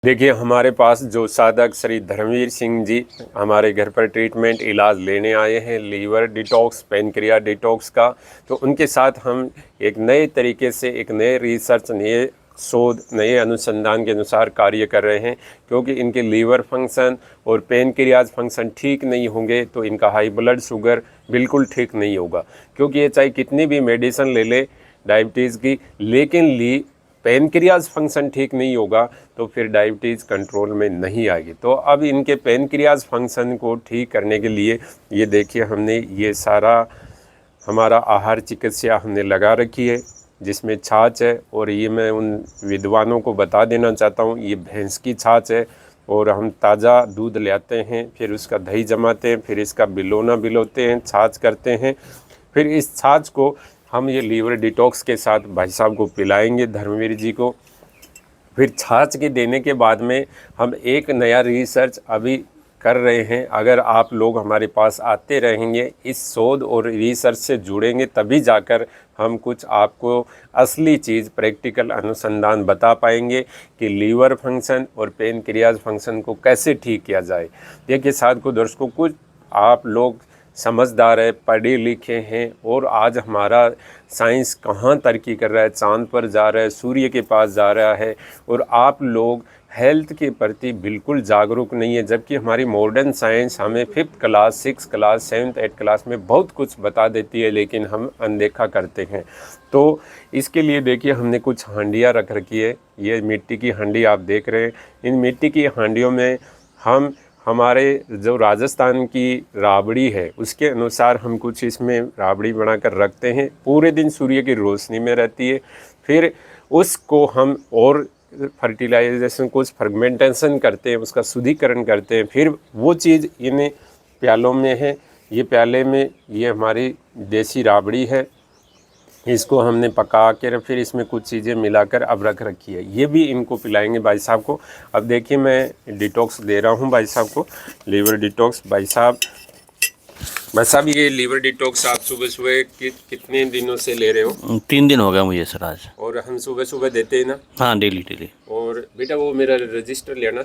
देखिए हमारे पास जो साधक श्री धर्मवीर सिंह जी हमारे घर पर ट्रीटमेंट इलाज लेने आए हैं लीवर डिटॉक्स पेनक्रिया डिटॉक्स का। तो उनके साथ हम एक नए तरीके से एक नए रिसर्च नए शोध नए अनुसंधान के अनुसार कार्य कर रहे हैं, क्योंकि इनके लीवर फंक्शन और पेनक्रियाज फंक्शन ठीक नहीं होंगे तो इनका हाई ब्लड शुगर बिल्कुल ठीक नहीं होगा। क्योंकि ये चाहे कितनी भी मेडिसिन ले ले डायबिटीज़ की, लेकिन पेनक्रियाज फंक्शन ठीक नहीं होगा तो फिर डायबिटीज़ कंट्रोल में नहीं आएगी। तो अब इनके पेनक्रियाज फंक्शन को ठीक करने के लिए ये देखिए हमने ये सारा हमारा आहार चिकित्सा हमने लगा रखी है, जिसमें छाछ है। और ये मैं उन विद्वानों को बता देना चाहता हूँ, ये भैंस की छाछ है और हम ताज़ा दूध ले आते हैं, फिर उसका दही जमाते हैं, फिर इसका बिलोते हैं, छाछ करते हैं। फिर इस छाछ को हम ये लीवर डिटॉक्स के साथ भाई साहब को पिलाएंगे, धर्मवीर जी को। फिर छाछ के देने के बाद में हम एक नया रिसर्च अभी कर रहे हैं। अगर आप लोग हमारे पास आते रहेंगे, इस शोध और रिसर्च से जुड़ेंगे, तभी जाकर हम कुछ आपको असली चीज़ प्रैक्टिकल अनुसंधान बता पाएंगे कि लीवर फंक्शन और पेनक्रियाज फंक्शन को कैसे ठीक किया जाए। देखिए साथ दर्शकों, कुछ आप लोग समझदार है, पढ़े लिखे हैं, और आज हमारा साइंस कहाँ तरक्की कर रहा है, चांद पर जा रहा है, सूर्य के पास जा रहा है, और आप लोग हेल्थ के प्रति बिल्कुल जागरूक नहीं है। जबकि हमारी मॉडर्न साइंस हमें 5th class 6th class 7th 8th class में बहुत कुछ बता देती है, लेकिन हम अनदेखा करते हैं। तो इसके लिए देखिए हमने कुछ हांडियाँ रख रखी है। ये मिट्टी की हांडी आप देख रहे हैं। इन मिट्टी की हांडियों में हम हमारे जो राजस्थान की राबड़ी है उसके अनुसार हम कुछ इसमें राबड़ी बनाकर रखते हैं। पूरे दिन सूर्य की रोशनी में रहती है। फिर उसको हम और फर्टिलाइजेशन कुछ फर्मेंटेशन करते हैं, उसका शुद्धिकरण करते हैं। फिर वो चीज़ इन प्यालों में है। ये प्याले में ये हमारी देसी राबड़ी है, इसको हमने पका कर फिर इसमें कुछ चीज़ें मिलाकर अब रख रखी है। ये भी इनको पिलाएंगे भाई साहब को। अब देखिए मैं डिटॉक्स दे रहा हूँ भाई साहब को, लीवर डिटॉक्स। भाई साहब ये लीवर डिटॉक्स आप सुबह सुबह कितने दिनों से ले रहे हो? 3 दिन हो गया मुझे सर आज। और हम सुबह सुबह देते हैं ना? हाँ, डेली डेली। और बेटा वो मेरा रजिस्टर लेना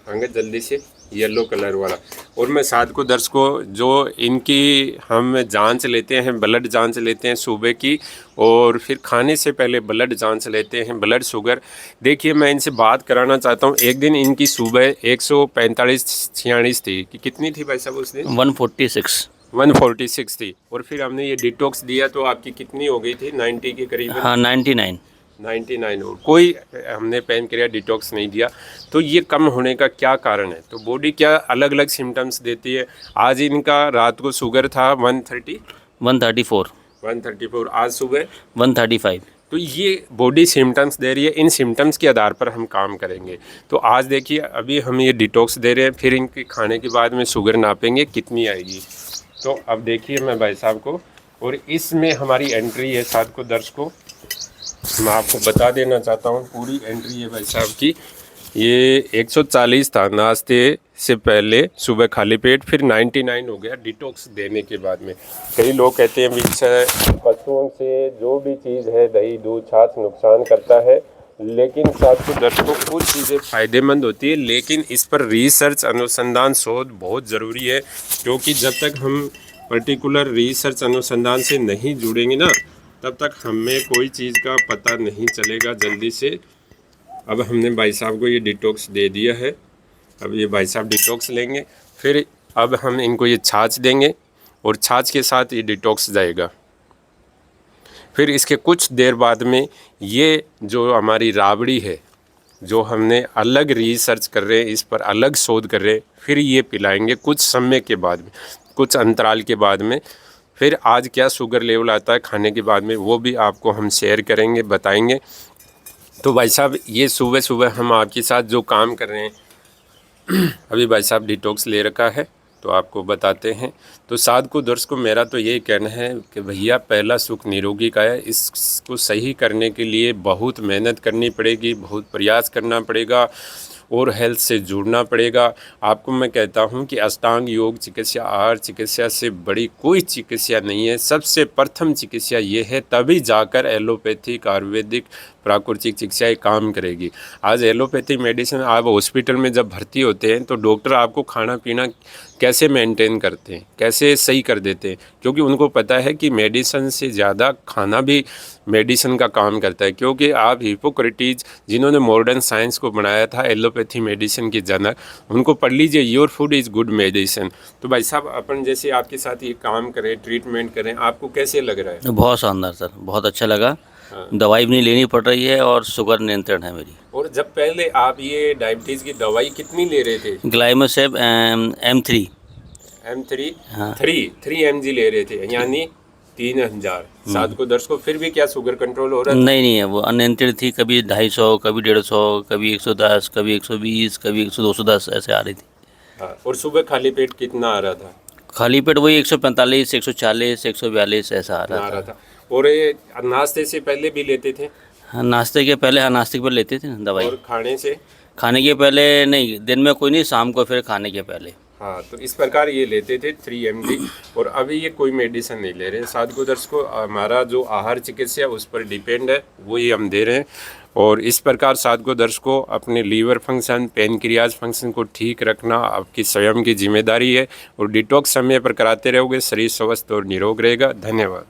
आगे जल्दी से, येलो कलर वाला। और मैं साथ को दर्शकों, जो इनकी हम जांच लेते हैं, ब्लड जांच लेते हैं सुबह की, और फिर खाने से पहले ब्लड जांच लेते हैं, ब्लड शुगर। देखिए मैं इनसे बात कराना चाहता हूँ। एक दिन इनकी सुबह 145-46 थी कि कितनी थी भाई साहब उस दिन? 146 थी। और फिर हमने ये डिटॉक्स दिया तो आपकी कितनी हो गई थी? 90 के करीब। हाँ, 99 हो। कोई हमने पेनक्रिया डिटॉक्स नहीं दिया। तो ये कम होने का क्या कारण है? तो बॉडी क्या अलग अलग सिम्टम्स देती है। आज इनका रात को शुगर था 134, आज सुबह 135। तो ये बॉडी सिम्टम्स दे रही है। इन सिम्टम्स के आधार पर हम काम करेंगे। तो आज देखिए अभी हम ये डिटॉक्स दे रहे हैं, फिर इनके खाने के बाद में शुगर नापेंगे कितनी आएगी। तो अब देखिए मैं भाई साहब को, और इसमें हमारी एंट्री है साथ को दर्शकों, मैं आपको बता देना चाहता हूँ पूरी एंट्री है भाई साहब की। ये 140 था नाश्ते से पहले सुबह खाली पेट, फिर 99 हो गया डिटॉक्स देने के बाद में। कई लोग कहते हैं पशुओं से जो भी चीज़ है दही दूध छाछ नुकसान करता है, लेकिन साथ को दर्शकों कुछ चीज़ें फ़ायदेमंद होती है। लेकिन इस पर रिसर्च अनुसंधान शोध बहुत ज़रूरी है, क्योंकि जब तक हम पर्टिकुलर रिसर्च अनुसंधान से नहीं जुड़ेंगे ना, तब तक हमें कोई चीज़ का पता नहीं चलेगा जल्दी से। अब हमने भाई साहब को ये डिटॉक्स दे दिया है। अब ये भाई साहब डिटॉक्स लेंगे, फिर अब हम इनको ये छाछ देंगे, और छाछ के साथ ये डिटॉक्स जाएगा। फिर इसके कुछ देर बाद में ये जो हमारी राबड़ी है, जो हमने अलग रिसर्च कर रहे हैं, इस पर अलग शोध कर रहे हैं, फिर ये पिलाएंगे कुछ समय के बाद में, कुछ अंतराल के बाद में। फिर आज क्या शुगर लेवल आता है खाने के बाद में, वो भी आपको हम शेयर करेंगे, बताएंगे। तो भाई साहब ये सुबह सुबह हम आपके साथ जो काम कर रहे हैं, अभी भाई साहब डिटॉक्स ले रखा है तो आपको बताते हैं। तो साथ को दर्शकों मेरा तो यही कहना है कि भैया पहला सुख निरोगी का है। इसको सही करने के लिए बहुत मेहनत करनी पड़ेगी, बहुत प्रयास करना पड़ेगा, और हेल्थ से जुड़ना पड़ेगा। आपको मैं कहता हूँ कि अष्टांग योग चिकित्सा आहार चिकित्सा से बड़ी कोई चिकित्सा नहीं है। सबसे प्रथम चिकित्सा ये है, तभी जाकर एलोपैथिक आयुर्वेदिक प्राकृतिक चिकित्साएँ काम करेगी। आज एलोपैथिक मेडिसिन, आप हॉस्पिटल में जब भर्ती होते हैं तो डॉक्टर आपको खाना पीना कैसे मेंटेन करते हैं, कैसे सही कर देते हैं, क्योंकि उनको पता है कि मेडिसिन से ज़्यादा खाना भी मेडिसिन का काम करता है। क्योंकि आप हिपोक्रेटिस, जिन्होंने मॉडर्न साइंस को बनाया था, एलोपैथी मेडिसिन के जनक, उनको पढ़ लीजिए, your food is good medicine. तो भाई साहब, अपन जैसे आपके साथ ये काम करें, ट्रीटमेंट करें, आपको कैसे लग रहा है? बहुत शानदार सर, बहुत अच्छा लगा। दवाई भी नहीं लेनी पड़ रही है और शुगर नियंत्रण है मेरी। और जब पहले आप ये डायबिटीज़ की दवाई कितनी ले रहे थे? ग्लाइमोसेब M3। M3 हाँ। 3 mg ले रहे थे, यानी 3000 सात को 10 को। फिर भी क्या शुगर कंट्रोल हो रहा था? नहीं है, वो अनियंत्रित थी। कभी 250, कभी 150, कभी 110, कभी 120, कभी 210 ऐसे आ रही थी। हाँ, और सुबह खाली पेट कितना आ रहा था? खाली पेट वही 145, 140, 142 ऐसा आ आ रहा रहा था। था। और ये नाश्ते से पहले भी लेते थे? हाँ, नाश्ते के पहले, हाँ नाश्ते के पहले लेते थे ना दवाई। और खाने से? खाने के पहले नहीं, दिन में कोई नहीं, शाम को फिर खाने के पहले। हाँ, तो इस प्रकार ये लेते थे 3 mg। और अभी ये कोई मेडिसिन नहीं ले रहे। साधु दर्श को हमारा जो आहार चिकित्सा उस पर डिपेंड है, वही हम दे रहे हैं। और इस प्रकार साधु दर्श को अपने लीवर फंक्शन, पेनक्रियाज फंक्शन को ठीक रखना आपकी स्वयं की जिम्मेदारी है। और डिटॉक्स समय पर कराते रहोगे, शरीर स्वस्थ और निरोग रहेगा। धन्यवाद।